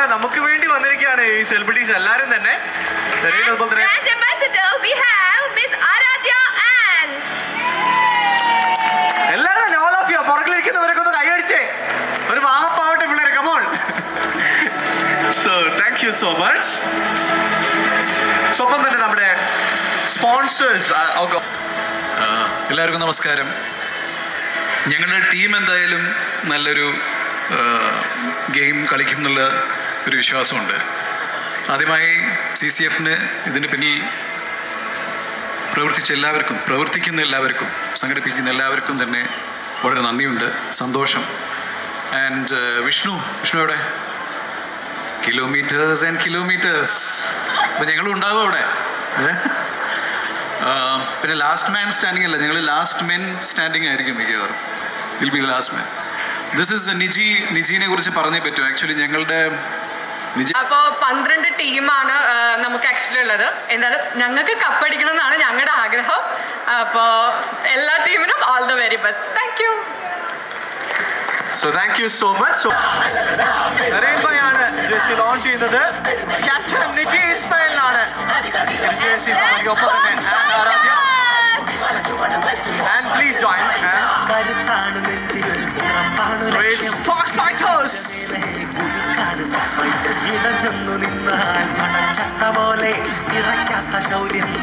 നമ്മുടെ നമുക്ക് വേണ്ടി വന്നിരിക്കുകയാണ് ഈ സെലിബ്രിറ്റീസ് എല്ലാരും തന്നെ. എല്ലാരും തന്നെ ഓൾ ഓഫ് യു പുറകിലിരിക്കുന്നവരൊക്കെ ഒന്ന് കൈയടിച്ചേ. ഒരു വാമപ്പാവട്ടെ പിള്ളേരെ, come on. So thank you so much. സ്വന്തം തന്നെ നമ്മുടെ സ്പോൺസേഴ്സ്. എല്ലാവർക്കും നമസ്കാരം. ഞങ്ങളുടെ ടീം എന്തായാലും നല്ലൊരു ഗെയിം കളിക്കും എന്നുള്ള ഒരു വിശ്വാസമുണ്ട്. ആദ്യമായി CCFന് ഇതിന് പിന്നിൽ പ്രവർത്തിക്കുന്ന എല്ലാവർക്കും സംഘടിപ്പിക്കുന്ന എല്ലാവർക്കും തന്നെ വളരെ നന്ദിയുണ്ട്, സന്തോഷം. ആൻഡ് വിഷ്ണു എവിടെ? Kilometres and kilometres. അപ്പോൾ ഞങ്ങളും ഉണ്ടാവും അവിടെ. പിന്നെ ലാസ്റ്റ് മാൻ സ്റ്റാൻഡിങ് അല്ല, ഞങ്ങൾ ലാസ്റ്റ് മെൻ സ്റ്റാൻഡിങ് ആയിരിക്കും മിക്കവാറും. Will be last man. This is നിജിനെ കുറിച്ച് പറഞ്ഞേ പറ്റൂ. ആക്ച്വലി ഞങ്ങളുടെ അപ്പോൾ 12 ടീമാണ് നമുക്ക് ആക്ച്വലി ഉള്ളത്. എന്തായാലും ഞങ്ങൾക്ക് കപ്പടിക്കണം എന്നാണ് ഞങ്ങളുടെ ആഗ്രഹം. അപ്പോൾ എല്ലാ ടീമിനും all the very best. Thank you. So thank you so much. നരേൻഭായാണ് ജേഴ്സി ലോഞ്ച് ചെയ്യുന്നത്. ക്യാപ്റ്റൻ നിജി ഇസ്മായിലിനാണ് ജേഴ്സി ഒപ്പം തന്നെ. Aaradhya and please join. So it's Fox Fighters. നിന്നാൽ പണച്ചട്ട പോലെ ഇറക്കാത്ത ശൗര്യം